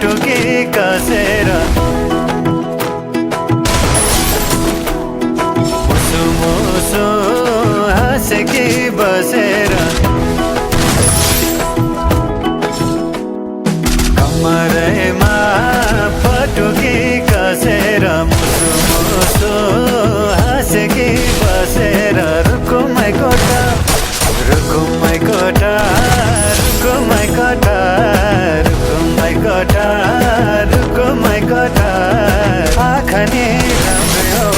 पटुकी कसेर मुसु मुसु हाँसेकी बसेर कमरैमा पटुकी कसेर मुसु मुसु हाँसेकी बसेर रुकुमै कोठा रुकुमै कोठा रुकुमै कोठा रुकुमै कोठा रुकुमै कोठा आँखा नि राम्रो